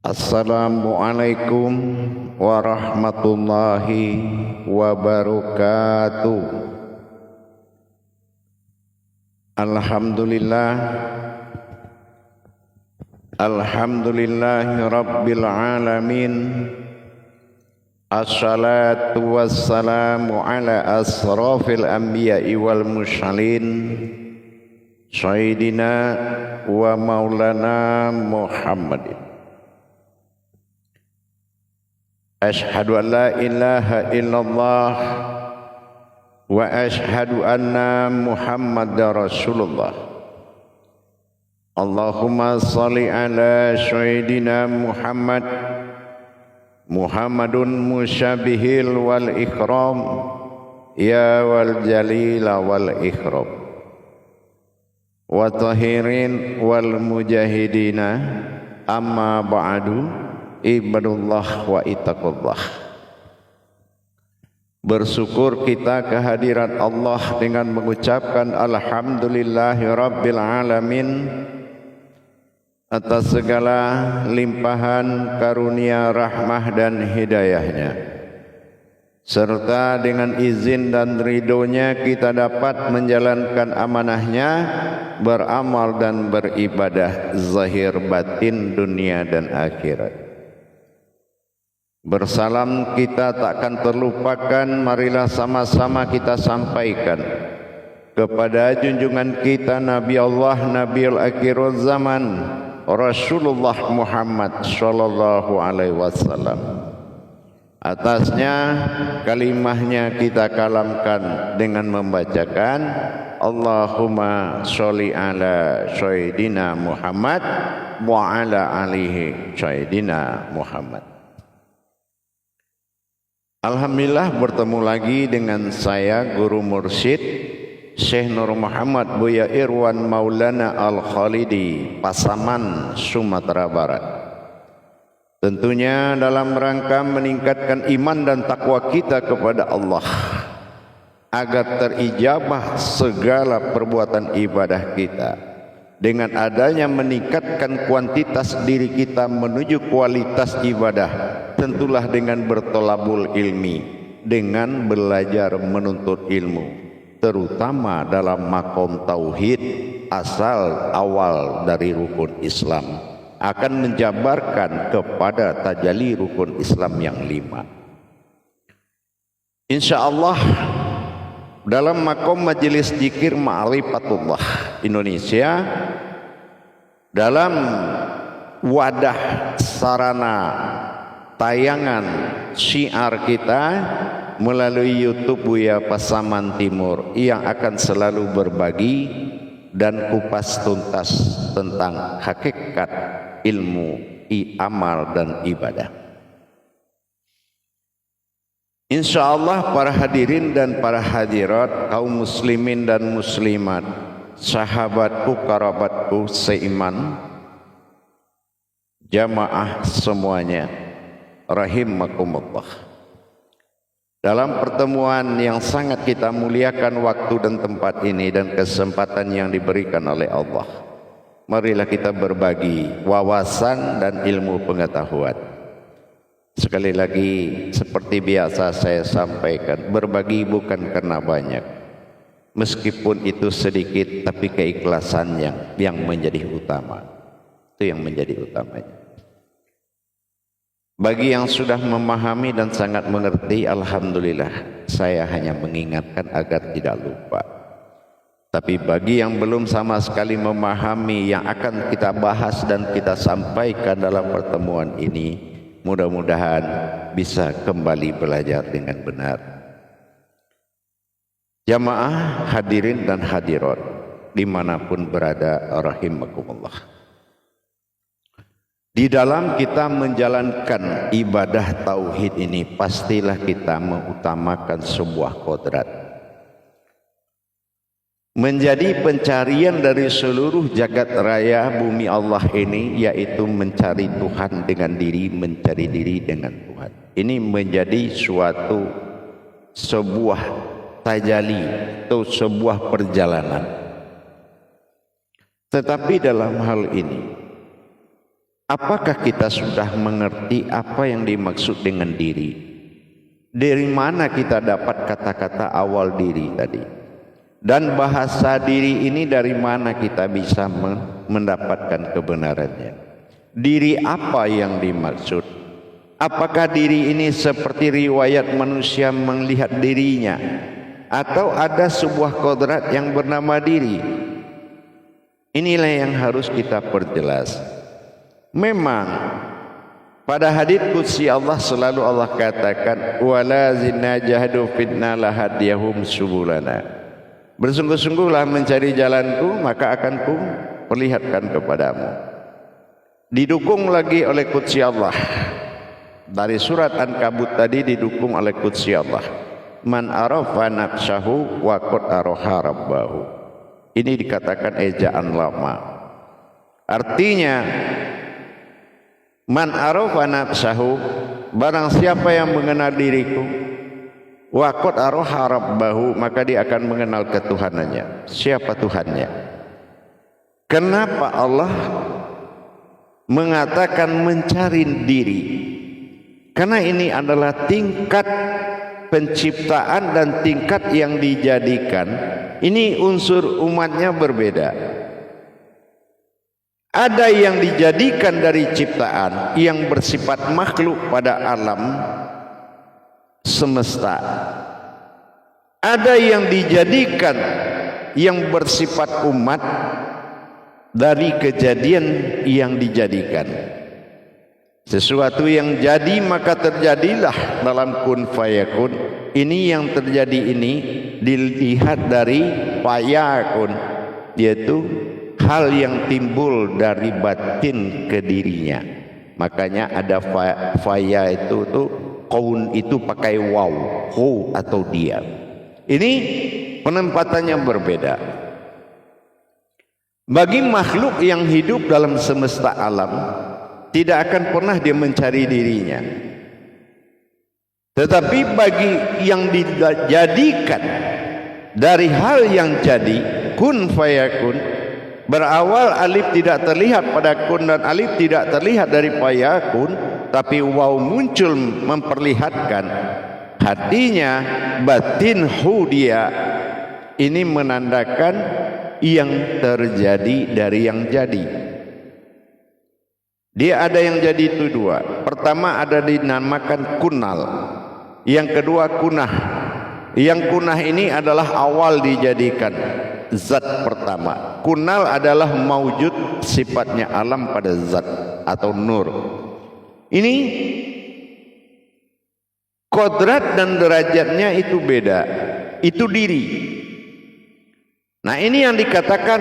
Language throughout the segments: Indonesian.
Assalamualaikum warahmatullahi wabarakatuh. Alhamdulillah, alhamdulillahi rabbil alamin. Assalatu wassalamu ala asrafil anbiya'i wal mursalin, sayyidina wa maulana Muhammadin. Ashhadu an la ilaha illallah wa ashhadu anna Muhammadar Rasulullah. Allahumma salli ala sayyidina Muhammad, Muhammadun musyabihil wal ikram, ya wal jalila wal ikram, wa tahirin wal mujahidina, amma ba'du. Ibadullah wa ittaqullah. Bersyukur kita kehadiran Allah dengan mengucapkan alhamdulillahi rabbil alamin atas segala limpahan karunia rahmah dan hidayahnya, serta dengan izin dan ridhonya kita dapat menjalankan amanahnya, beramal dan beribadah zahir batin dunia dan akhirat. Bersalam kita takkan terlupakan, marilah sama-sama kita sampaikan kepada junjungan kita Nabi Allah, Nabiul Akhirul Zaman, Rasulullah Muhammad sallallahu alaihi wasallam. Atasnya kalimahnya kita kalamkan dengan membacakan Allahumma sholli ala sayyidina Muhammad wa ala alihi sayyidina Muhammad. Alhamdulillah bertemu lagi dengan saya Guru Mursyid Syekh Nur Muhammad Buya Irwan Maulana Al-Khalidi, Pasaman, Sumatera Barat. Tentunya dalam rangka meningkatkan iman dan takwa kita kepada Allah, agar terijabah segala perbuatan ibadah kita. Dengan adanya meningkatkan kuantitas diri kita menuju kualitas ibadah, tentulah dengan bertolabul ilmi, dengan belajar menuntut ilmu, terutama dalam makom tauhid, asal awal dari rukun Islam, akan menjabarkan kepada tajalli rukun Islam yang 5. InsyaAllah dalam makom majelis zikir Ma'rifatullah Indonesia, dalam wadah sarana tayangan syiar kita melalui YouTube Buya Pasaman Timur, yang akan selalu berbagi dan kupas tuntas tentang hakikat ilmu, amal dan ibadah. InsyaAllah para hadirin dan para hadirat, kaum muslimin dan muslimat, sahabatku, kerabatku seiman, jamaah semuanya, rahimakumullah. Dalam pertemuan yang sangat kita muliakan waktu dan tempat ini dan kesempatan yang diberikan oleh Allah, marilah kita berbagi wawasan dan ilmu pengetahuan. Sekali lagi, seperti biasa saya sampaikan, berbagi bukan karena banyak, meskipun itu sedikit, tapi keikhlasannya yang menjadi utama. Itu yang menjadi utamanya. Bagi yang sudah memahami dan sangat mengerti, alhamdulillah, saya hanya mengingatkan agar tidak lupa. Tapi bagi yang belum sama sekali memahami yang akan kita bahas dan kita sampaikan dalam pertemuan ini, mudah-mudahan bisa kembali belajar dengan benar. Jamaah hadirin dan hadirat dimanapun berada, rahimakumullah. Di dalam kita menjalankan ibadah tauhid ini, pastilah kita mengutamakan sebuah kodrat. Menjadi pencarian dari seluruh jagat raya bumi Allah ini, yaitu mencari Tuhan dengan diri, mencari diri dengan Tuhan. Ini menjadi suatu sebuah tajali atau sebuah perjalanan. Tetapi dalam hal ini apakah kita sudah mengerti apa yang dimaksud dengan diri? Dari mana kita dapat kata-kata awal diri tadi? Dan bahasa diri ini dari mana kita bisa mendapatkan kebenarannya? Diri apa yang dimaksud? Apakah diri ini seperti riwayat manusia melihat dirinya? Atau ada sebuah kodrat yang bernama diri? Inilah yang harus kita perjelas. Memang pada hadits qudsi Allah selalu Allah katakan wala zinna jahadu fitna lahadiyahum subulana. Bersungguh-sungguhlah mencari jalanku, maka akan ku perlihatkan kepadamu. Didukung lagi oleh qudsi Allah. Dari surat Ankabut tadi didukung oleh qudsi Allah. Man arafa nafsahu wa qad araha rabbahu. Ini dikatakan ejaan lama. Artinya man arafa nafsahu, barang siapa yang mengenal diriku, wa qad araha rabbahu, maka dia akan mengenal ketuhanannya. Siapa Tuhannya? Kenapa Allah mengatakan mencari diri? Karena ini adalah tingkat penciptaan dan tingkat yang dijadikan. Ini unsur umatnya berbeda. Ada yang dijadikan dari ciptaan yang bersifat makhluk pada alam semesta. Ada yang dijadikan yang bersifat umat dari kejadian yang dijadikan. Sesuatu yang jadi maka terjadilah dalam kun fayakun. Ini yang terjadi ini dilihat dari fayakun, yaitu hal yang timbul dari batin ke dirinya. Makanya ada faya itu tuh kaun itu pakai waw, hu atau dia. Ini penempatannya berbeda. Bagi makhluk yang hidup dalam semesta alam, tidak akan pernah dia mencari dirinya. Tetapi bagi yang dijadikan dari hal yang jadi, kun fayakun, berawal alif tidak terlihat pada kun dan alif tidak terlihat dari fayakun, tapi waw muncul memperlihatkan hatinya batin hu dia. Ini menandakan yang terjadi dari yang jadi. Dia ada yang jadi itu dua. Pertama ada dinamakan kunal, yang kedua kunah. Yang kunah ini adalah awal dijadikan zat pertama. Kunal adalah maujud, sifatnya alam pada zat atau nur. Ini kodrat dan derajatnya itu beda. Itu diri. Nah ini yang dikatakan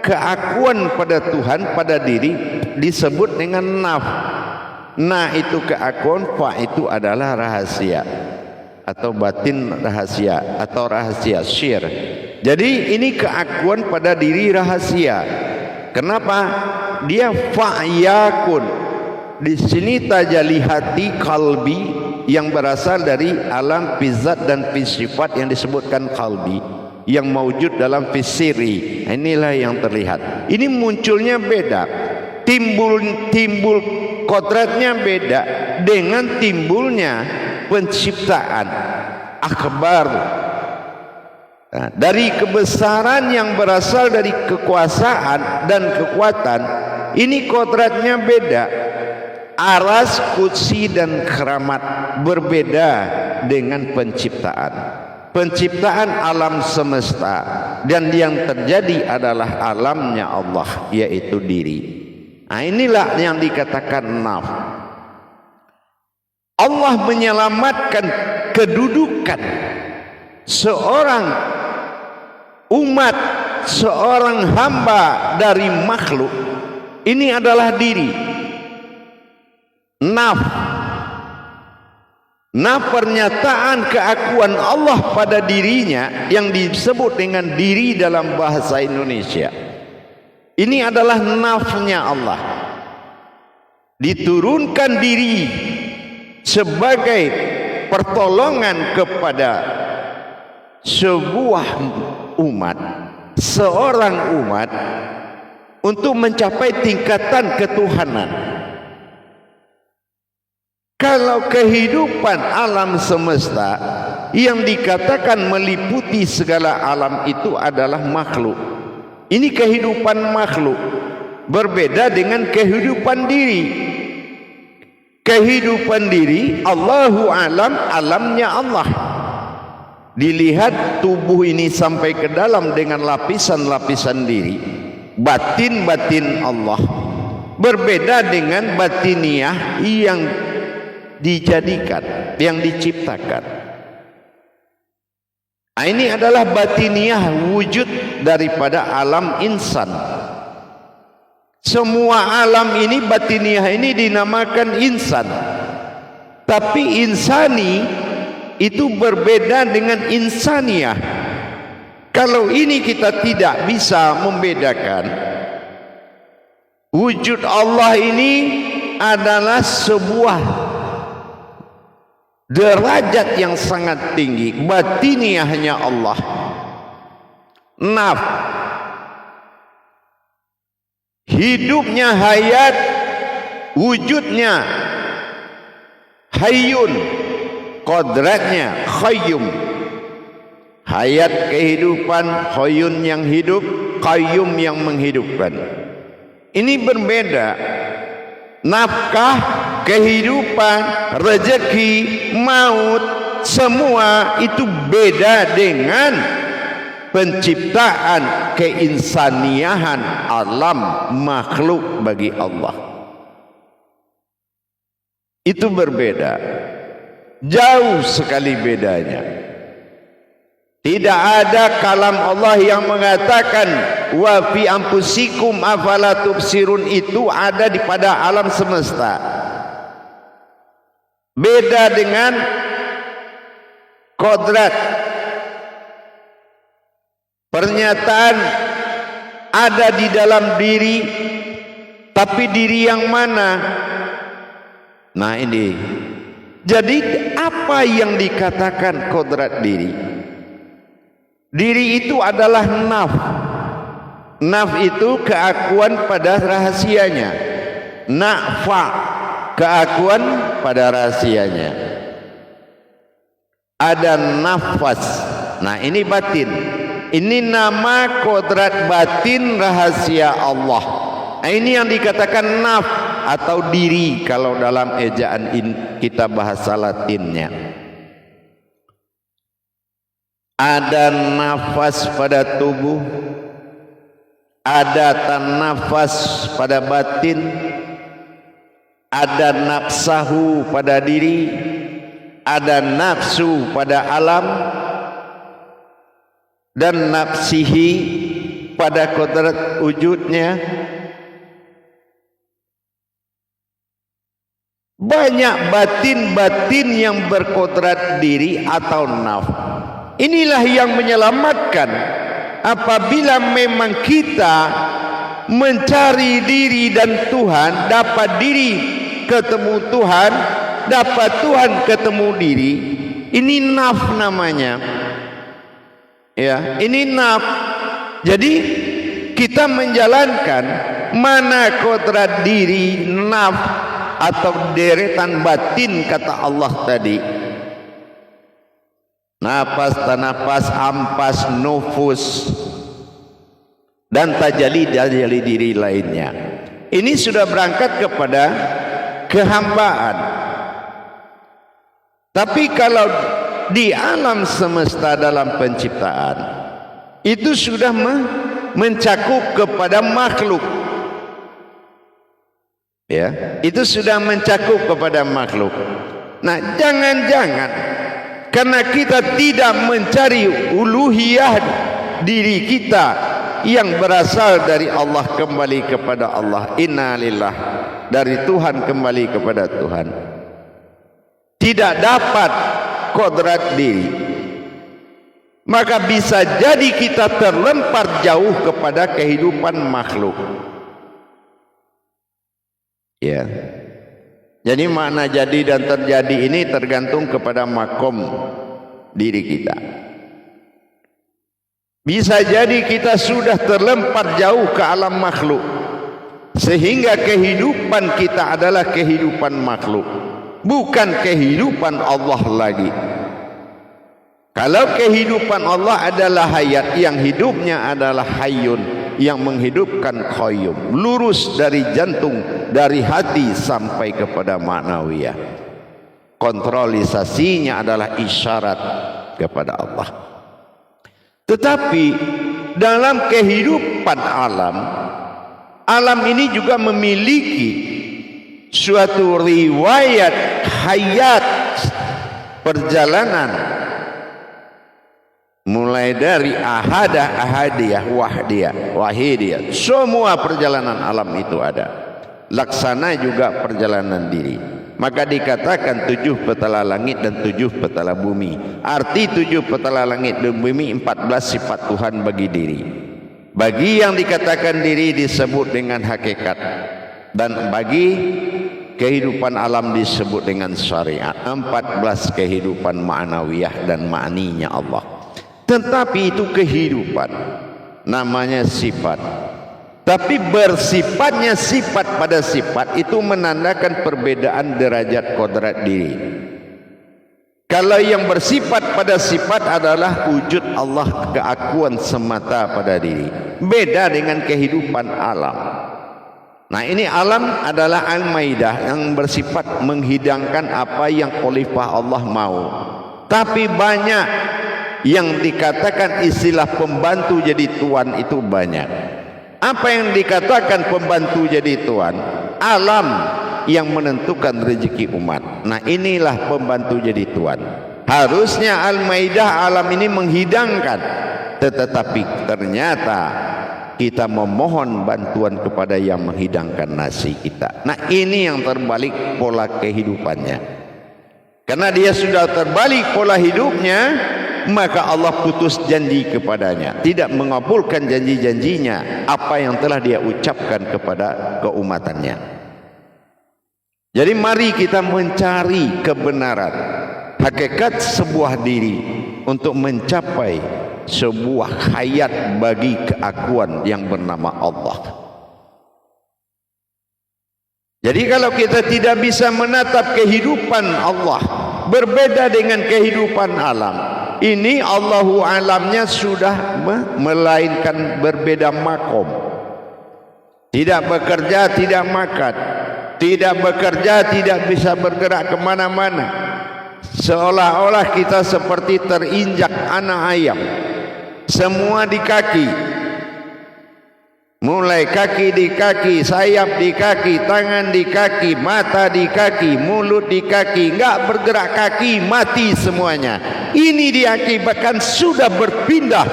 keakuan pada Tuhan, pada diri, disebut dengan naf. Nah itu keakuan, fa itu adalah rahasia atau batin rahasia atau rahasia syir. Jadi ini keakuan pada diri rahasia. Kenapa? Dia fa'yakun. Di sini tajali hati kalbi yang berasal dari alam fizat dan fisifat yang disebutkan kalbi, yang mewujud dalam fisiri. Inilah yang terlihat. Ini munculnya beda, timbul kodratnya beda dengan timbulnya penciptaan akbar. Nah, dari kebesaran yang berasal dari kekuasaan dan kekuatan, ini kodratnya beda. Aras, kursi dan keramat berbeda dengan penciptaan. Penciptaan alam semesta dan yang terjadi adalah alamnya Allah, yaitu diri. Nah inilah yang dikatakan naf. Allah menyelamatkan kedudukan seorang umat, seorang hamba dari makhluk. Ini adalah diri. Naf. Nah pernyataan keakuan Allah pada dirinya yang disebut dengan diri dalam bahasa Indonesia, ini adalah nafnya Allah. Diturunkan diri sebagai pertolongan kepada sebuah umat, seorang umat, untuk mencapai tingkatan ketuhanan. Kalau kehidupan alam semesta yang dikatakan meliputi segala alam itu adalah makhluk. Ini kehidupan makhluk, berbeda dengan kehidupan diri. Kehidupan diri, Allahu alam, alamnya Allah. Dilihat tubuh ini sampai ke dalam dengan lapisan-lapisan diri, batin-batin Allah. Berbeda dengan batiniah yang dijadikan, yang diciptakan. Nah, ini adalah batiniah wujud daripada alam insan. Semua alam ini, batiniah ini dinamakan insan. Tapi insani itu berbeda dengan insaniah. Kalau ini kita tidak bisa membedakan, wujud Allah ini adalah sebuah derajat yang sangat tinggi. Batiniahnya Allah, hidupnya hayat, wujudnya hayyun, kodratnya qayyum. Hayat kehidupan, hayyun yang hidup, qayyum yang menghidupkan. Ini berbeda. Nafkah, kehidupan, rezeki, maut, semua itu beda dengan penciptaan, keinsaniahan alam makhluk bagi Allah. Itu berbeda, jauh sekali bedanya. Tidak ada kalam Allah yang mengatakan wa fi anfusikum afala tubsirun, itu ada di pada alam semesta. Beda dengan kodrat. Pernyataan ada di dalam diri, tapi diri yang mana? Nah ini. Jadi apa yang dikatakan kodrat diri? Diri itu adalah naf. Naf itu keakuan pada rahasianya. Na'fa, keakuan pada rahasianya. Ada nafas. Nah ini batin. Ini nama kodrat batin rahasia Allah. Nah, ini yang dikatakan naf atau diri kalau dalam ejaan kita bahasa Latinnya. Ada nafas pada tubuh, ada nafas pada batin, ada nafsahu pada diri, ada nafsu pada alam, dan nafsihi pada kodrat wujudnya. Banyak batin-batin yang berkodrat diri atau naf. Inilah yang menyelamatkan apabila memang kita mencari diri dan Tuhan, dapat diri ketemu Tuhan, dapat Tuhan ketemu diri. Ini naf namanya. Ya, ini naf. Jadi kita menjalankan mana kodrat diri, naf atau deretan batin kata Allah tadi. Napas, tanapas, ampas, nufus, dan tajali diri lainnya. Ini sudah berangkat kepada kehambaan. Tapi kalau di alam semesta dalam penciptaan, itu sudah mencakup kepada makhluk. Ya, itu sudah mencakup kepada makhluk. Nah, jangan-jangan karena kita tidak mencari uluhiyah diri kita yang berasal dari Allah kembali kepada Allah. Inna lillah, dari Tuhan kembali kepada Tuhan. Tidak dapat kodrat diri, maka bisa jadi kita terlempar jauh kepada kehidupan makhluk. Ya. Jadi makna jadi dan terjadi ini tergantung kepada makom diri kita. Bisa jadi kita sudah terlempar jauh ke alam makhluk, sehingga kehidupan kita adalah kehidupan makhluk, bukan kehidupan Allah lagi. Kalau kehidupan Allah adalah hayat, yang hidupnya adalah hayyun, yang menghidupkan qayyum, lurus dari jantung, dari hati sampai kepada ma'nawiyah. Kontrolisasinya adalah isyarat kepada Allah. Tetapi dalam kehidupan alam, alam ini juga memiliki suatu riwayat hayat perjalanan, mulai dari ahadah, ahadiyah, wahidiyah. Semua perjalanan alam itu ada. Laksana juga perjalanan diri. Maka dikatakan 7 petala langit dan 7 petala bumi. Arti 7 petala langit dan bumi, 14 sifat Tuhan bagi diri. Bagi yang dikatakan diri disebut dengan hakikat, dan bagi kehidupan alam disebut dengan syariat. 14 kehidupan ma'nawiyah dan ma'ninya Allah. Tetapi itu kehidupan, namanya sifat. Tapi bersifatnya sifat pada sifat itu menandakan perbedaan derajat kodrat diri. Kalau yang bersifat pada sifat adalah wujud Allah, keakuan semata pada diri, beda dengan kehidupan alam. Nah, ini alam adalah al-maidah yang bersifat menghidangkan apa yang khalifah Allah mau. Tapi banyak yang dikatakan istilah pembantu jadi tuan itu banyak. Apa yang dikatakan pembantu jadi tuan? Alam yang menentukan rezeki umat. Nah, inilah pembantu jadi tuan. Harusnya Al-Maidah alam ini menghidangkan, tetapi ternyata kita memohon bantuan kepada yang menghidangkan nasi kita. Nah, ini yang terbalik pola kehidupannya. Karena dia sudah terbalik pola hidupnya, maka Allah putus janji kepadanya, tidak mengabulkan janji-janjinya, apa yang telah dia ucapkan kepada keumatannya. Jadi mari kita mencari kebenaran, hakikat sebuah diri untuk mencapai sebuah hayat bagi keakuan yang bernama Allah. Jadi kalau kita tidak bisa menatap kehidupan Allah berbeda dengan kehidupan alam, ini Allahu alamnya sudah melainkan berbeda makom. Tidak bekerja, tidak makan. Tidak bekerja, tidak bisa bergerak kemana-mana. Seolah-olah kita seperti terinjak anak ayam. Semua di kaki. Mulai kaki di kaki, sayap di kaki, tangan di kaki, mata di kaki, mulut di kaki, enggak bergerak kaki, mati semuanya. Ini diakibatkan sudah berpindah.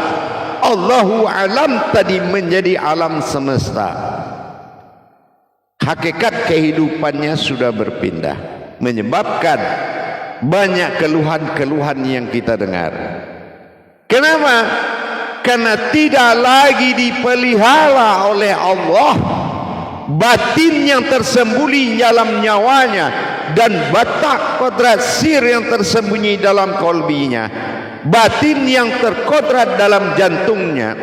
Allahu alam tadi menjadi alam semesta. Hakikat kehidupannya sudah berpindah, menyebabkan banyak keluhan-keluhan yang kita dengar. Kenapa? Karena tidak lagi dipelihara oleh Allah batin yang tersembunyi dalam nyawanya dan batak kodrat sir yang tersembunyi dalam kolbinya, batin yang terkodrat dalam jantungnya,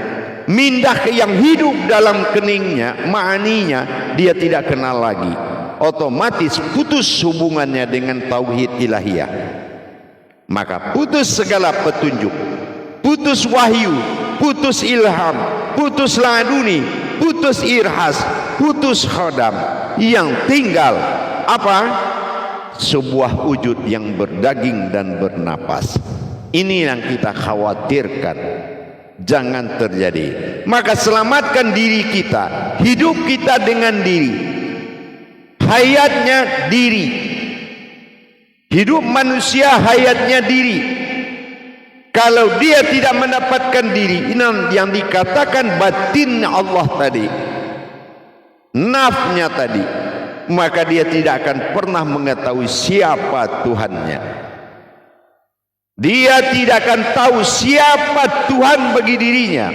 mindah yang hidup dalam keningnya, ma'aninya dia tidak kenal lagi. Otomatis putus hubungannya dengan tauhid ilahiyah, maka putus segala petunjuk, putus wahyu, putus ilham, putus laduni, putus irhas, putus khodam. Yang tinggal apa? Sebuah wujud yang berdaging dan bernapas. Ini yang kita khawatirkan jangan terjadi. Maka selamatkan diri kita, hidup kita dengan diri, hayatnya diri. Hidup manusia hayatnya diri. Kalau dia tidak mendapatkan diri, ini yang dikatakan batin Allah tadi, nafnya tadi, maka dia tidak akan pernah mengetahui siapa Tuhannya. Dia tidak akan tahu siapa Tuhan bagi dirinya,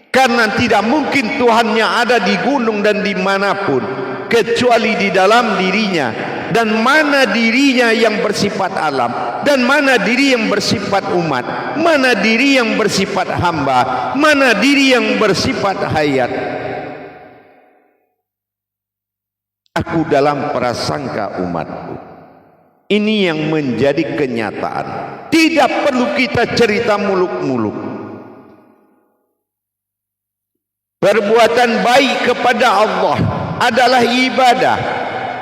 karena tidak mungkin Tuhannya ada di gunung dan dimanapun, kecuali di dalam dirinya. dan mana dirinya yang bersifat alam, dan mana diri yang bersifat umat, mana diri yang bersifat hamba, mana diri yang bersifat hayat. Aku dalam prasangka umatku. Ini yang menjadi kenyataan. Tidak perlu kita cerita muluk-muluk. Perbuatan baik kepada Allah adalah ibadah,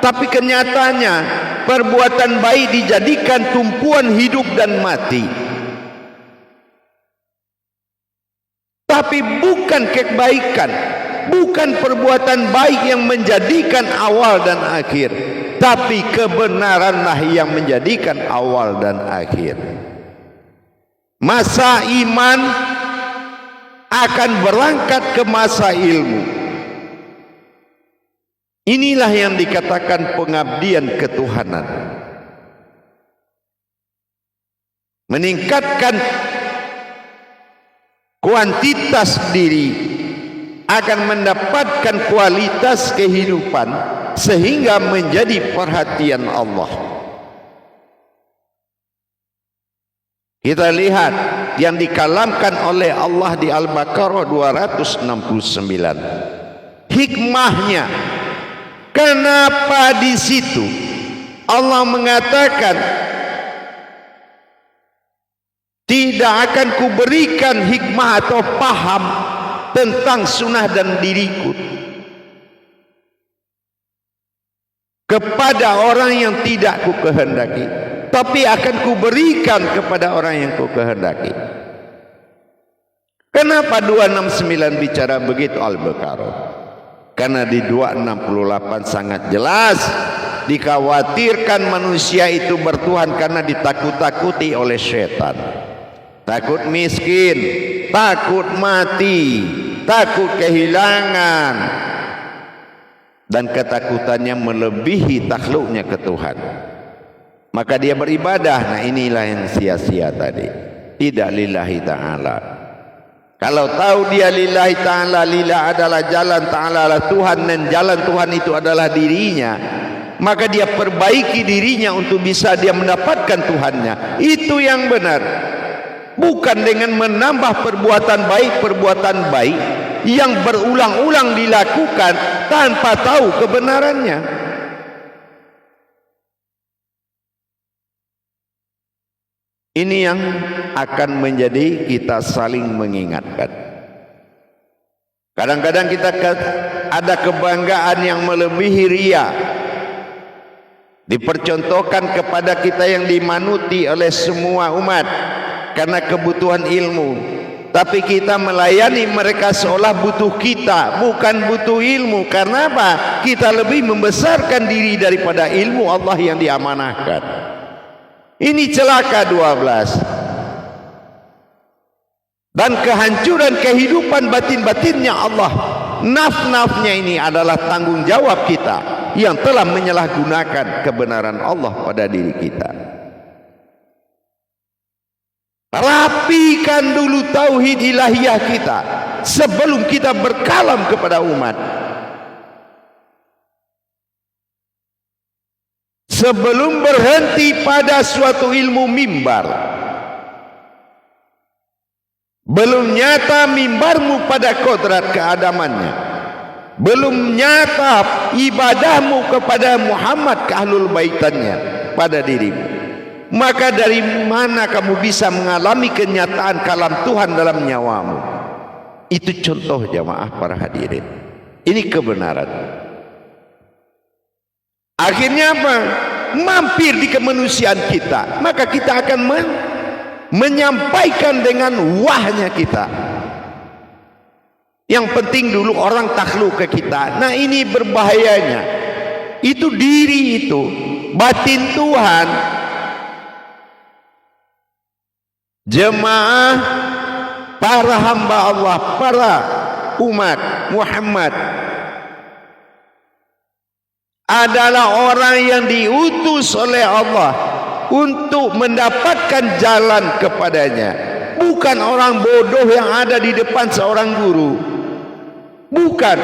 tapi kenyataannya perbuatan baik dijadikan tumpuan hidup dan mati. Tapi bukan kebaikan, bukan perbuatan baik yang menjadikan awal dan akhir, tapi kebenaranlah yang menjadikan awal dan akhir. Masa iman akan berangkat ke masa ilmu. Inilah yang dikatakan pengabdian ketuhanan. Meningkatkan kuantitas diri akan mendapatkan kualitas kehidupan sehingga menjadi perhatian Allah. Kita lihat yang dikalamkan oleh Allah di Al-Baqarah 269. Hikmahnya, kenapa di situ Allah mengatakan tidak akan kuberikan hikmah atau paham tentang sunnah dan diriku kepada orang yang tidak ku kehendaki, tapi akan kuberikan kepada orang yang ku kehendaki. Kenapa 269 bicara begitu Al-Baqarah? Karena di 268 sangat jelas dikhawatirkan manusia itu bertuhan karena ditakut-takuti oleh setan. Takut miskin, takut mati, takut kehilangan, dan ketakutannya melebihi takhluknya ke Tuhan. Maka dia beribadah. Nah, inilah yang sia-sia tadi. Tidak lillahi ta'ala. Kalau tahu dia lillahi ta'ala, lillah adalah jalan, ta'ala adalah Tuhan, dan jalan Tuhan itu adalah dirinya, maka dia perbaiki dirinya untuk bisa dia mendapatkan Tuhannya. Itu yang benar. Bukan dengan menambah perbuatan baik yang berulang-ulang dilakukan tanpa tahu kebenarannya. Ini yang akan menjadi kita saling mengingatkan. Kadang-kadang kita ada kebanggaan yang melebihi ria, dipercontohkan kepada kita yang dimanuti oleh semua umat karena kebutuhan ilmu, tapi kita melayani mereka seolah butuh kita, bukan butuh ilmu. Karena apa? Kita lebih membesarkan diri daripada ilmu Allah yang diamanahkan. Ini celaka 12. Dan kehancuran kehidupan batin-batinnya Allah, naf-nafnya ini adalah tanggung jawab kita yang telah menyalahgunakan kebenaran Allah pada diri kita. Rapikan dulu tauhid ilahiyah kita sebelum kita berkalam kepada umat. Sebelum berhenti pada suatu ilmu mimbar, belum nyata mimbarmu pada kodrat keadamannya, belum nyata ibadahmu kepada Muhammad ke ahlul baitannya pada dirimu, maka dari mana kamu bisa mengalami kenyataan kalam Tuhan dalam nyawamu? Itu contoh jamaah para hadirin. Ini kebenaran. Akhirnya apa? Mampir di kemanusiaan kita, maka kita akan menyampaikan dengan wahnya kita. Yang penting dulu orang takluk ke kita. Nah, ini berbahayanya. Itu diri itu, batin Tuhan. Jemaah, para hamba Allah, para umat Muhammad adalah orang yang diutus oleh Allah untuk mendapatkan jalan kepadanya, bukan orang bodoh yang ada di depan seorang guru. Bukan.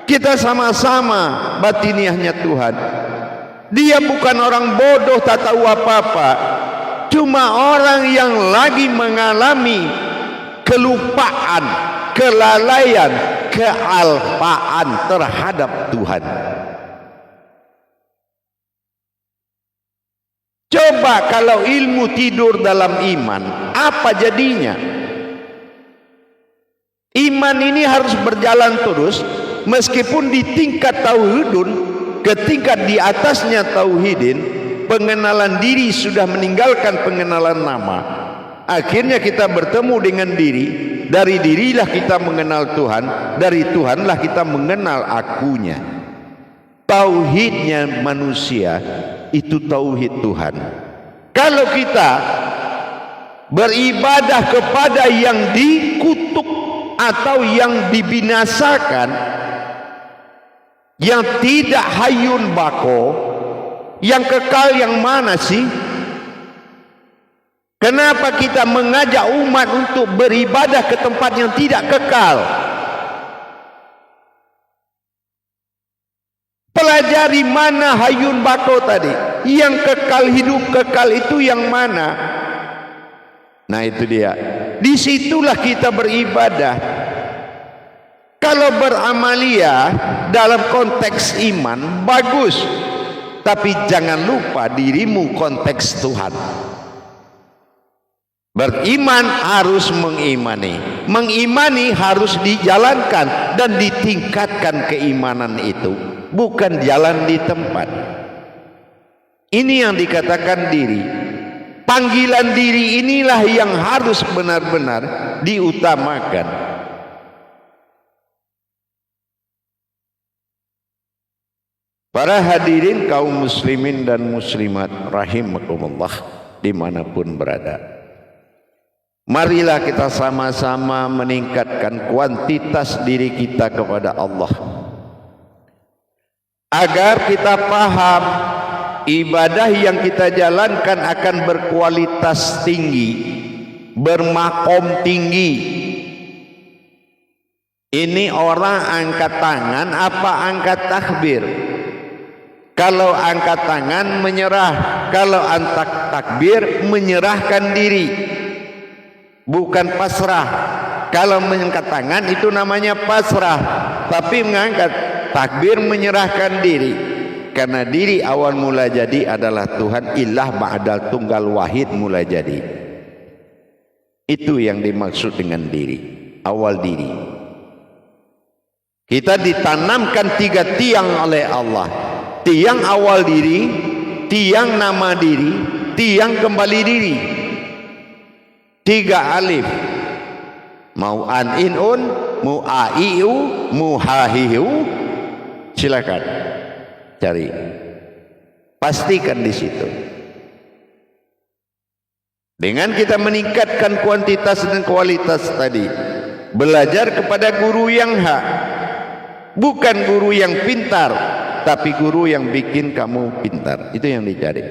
Kita sama-sama batiniahnya Tuhan. Dia bukan orang bodoh tak tahu apa-apa, cuma orang yang lagi mengalami kelupaan, kelalaian, kealpaan terhadap Tuhan. Coba kalau ilmu tidur dalam iman, apa jadinya? Iman ini harus berjalan terus, meskipun di tingkat tauhidun, ketika di atasnya tauhidin, pengenalan diri sudah meninggalkan pengenalan nama. Akhirnya kita bertemu dengan diri. Dari dirilah kita mengenal Tuhan. Dari Tuhanlah kita mengenal akunya. Tauhidnya manusia itu tauhid Tuhan. Kalau kita beribadah kepada yang dikutuk atau yang dibinasakan, yang tidak hayun bako, yang kekal yang mana sih? Kenapa kita mengajak umat untuk beribadah ke tempat yang tidak kekal? Pelajari mana hayun bako tadi. Yang kekal, hidup kekal itu yang mana? Nah itu dia. Disitulah kita beribadah. Kalau beramalia dalam konteks iman bagus, tapi jangan lupa dirimu konteks Tuhan. Beriman harus mengimani, mengimani harus dijalankan dan ditingkatkan keimanan itu, bukan jalan di tempat. Ini yang dikatakan diri. Panggilan diri inilah yang harus benar-benar diutamakan. Para hadirin kaum muslimin dan muslimat rahimakumullah dimanapun berada, marilah kita sama-sama meningkatkan kuantitas diri kita kepada Allah, agar kita paham ibadah yang kita jalankan akan berkualitas tinggi, bermakom tinggi. Ini orang angkat tangan apa angkat takbir? Kalau angkat tangan menyerah, kalau angkat takbir menyerahkan diri, bukan pasrah. Kalau mengangkat tangan itu namanya pasrah, tapi mengangkat takbir menyerahkan diri. Karena diri awal mula jadi adalah Tuhan, ilah ba'dal tunggal wahid mula jadi. Itu yang dimaksud dengan diri, awal diri. Kita ditanamkan 3 tiang oleh Allah. Tiang awal diri, tiang nama diri, tiang kembali diri. 3 alif. Mau an in un, mau a i u, mau ha hi hu. Silakan cari. Pastikan di situ. Dengan kita meningkatkan kuantitas dan kualitas tadi, belajar kepada guru yang hak, bukan guru yang pintar, tapi guru yang bikin kamu pintar. Itu yang dicari.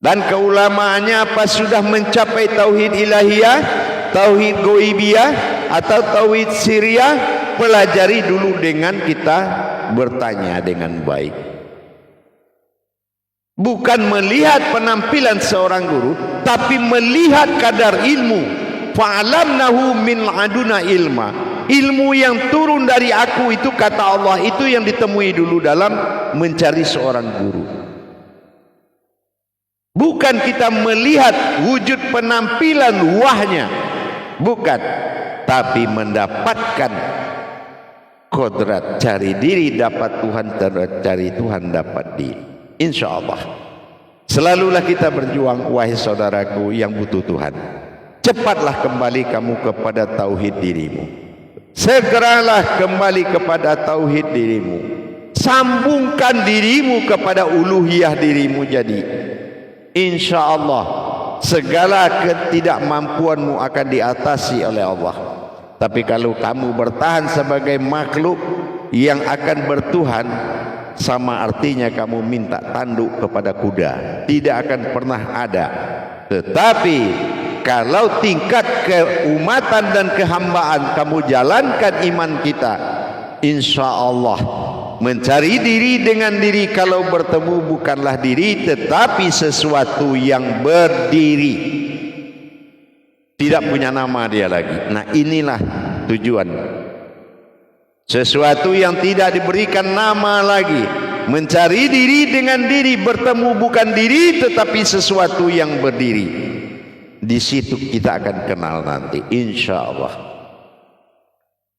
Dan keulamaannya apa? Sudah mencapai tauhid ilahiyah, tauhid goibiyah, atau tauhid siriyah? Pelajari dulu dengan kita bertanya dengan baik. Bukan melihat penampilan seorang guru, tapi melihat kadar ilmu. Fa'alamnahu min aduna ilma. Ilmu yang turun dari aku itu, kata Allah, itu yang ditemui dulu dalam mencari seorang guru. Bukan kita melihat wujud penampilan wahnya, bukan, tapi mendapatkan kodrat. Cari diri dapat Tuhan, cari Tuhan dapat diri. Insya Allah selalulah kita berjuang, wahai saudaraku yang butuh Tuhan. Cepatlah kembali kamu kepada tauhid dirimu. Segeralah kembali kepada tauhid dirimu. Sambungkan dirimu kepada uluhiyah dirimu. Jadi insya Allah segala ketidakmampuanmu akan diatasi oleh Allah. Tapi kalau kamu bertahan sebagai makhluk yang akan bertuhan, sama artinya kamu minta tanduk kepada kuda, tidak akan pernah ada. Tetapi kalau tingkat keumatan dan kehambaan kamu jalankan iman kita, insya Allah Mencari diri dengan diri, kalau bertemu bukanlah diri tetapi sesuatu yang berdiri, tidak punya nama dia lagi. Nah, inilah tujuan. Sesuatu yang tidak diberikan nama lagi. Mencari diri dengan diri, bertemu bukan diri tetapi sesuatu yang berdiri. Di situ kita akan kenal nanti, insya Allah.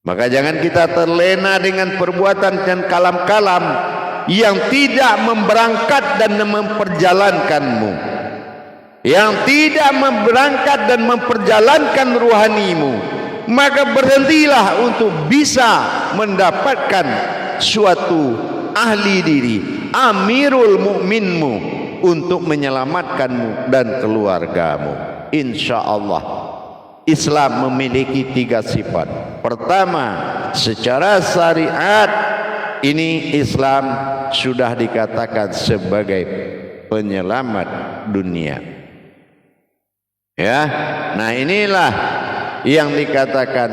Maka jangan kita terlena dengan perbuatan dan kalam-kalam yang tidak memberangkat dan memperjalankanmu, yang tidak memberangkat dan memperjalankan ruhanimu. Maka berhentilah untuk bisa mendapatkan suatu ahli diri, amirul mukminmu, untuk menyelamatkanmu dan keluargamu. Insya Allah Islam memiliki 3 sifat. Pertama, secara syariat ini Islam sudah dikatakan sebagai penyelamat dunia. Ya, nah inilah yang dikatakan,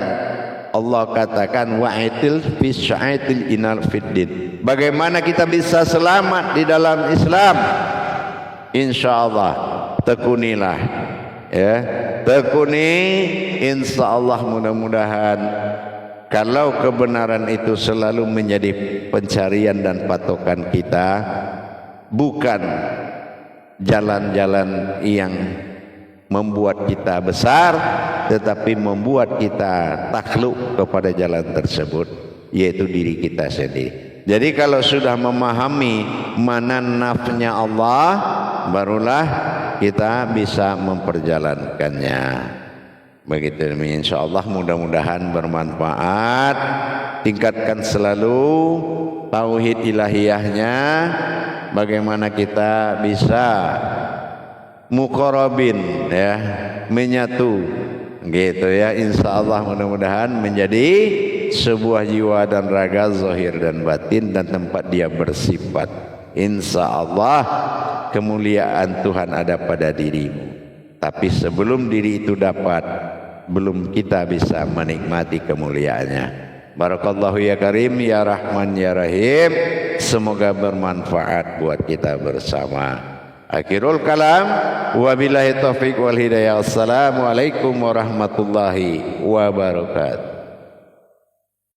Allah katakan wa'itil fi syaitil inal fiddin. Bagaimana kita bisa selamat di dalam Islam? Insya Allah tekunilah, ya, tekuni, insya Allah mudah-mudahan kalau kebenaran itu selalu menjadi pencarian dan patokan kita, bukan jalan-jalan yang membuat kita besar, tetapi membuat kita takluk kepada jalan tersebut, yaitu diri kita sendiri. Jadi kalau sudah memahami mana nafnya Allah, barulah kita bisa memperjalankannya. Begitu demi, insyaallah mudah-mudahan bermanfaat. Tingkatkan selalu tauhid ilahiyahnya, bagaimana kita bisa muqarrabin, ya, menyatu gitu ya. Insyaallah mudah-mudahan menjadi sebuah jiwa dan raga, zahir dan batin, dan tempat dia bersifat. Insyaallah kemuliaan Tuhan ada pada dirimu. Tapi sebelum diri itu dapat, belum kita bisa menikmati kemuliaannya. Barakallahu ya Karim, ya Rahman, ya Rahim. Semoga bermanfaat buat kita bersama. Akhirul kalam, wabillahi taufiq wal hidayah. Assalamualaikum warahmatullahi wabarakatuh.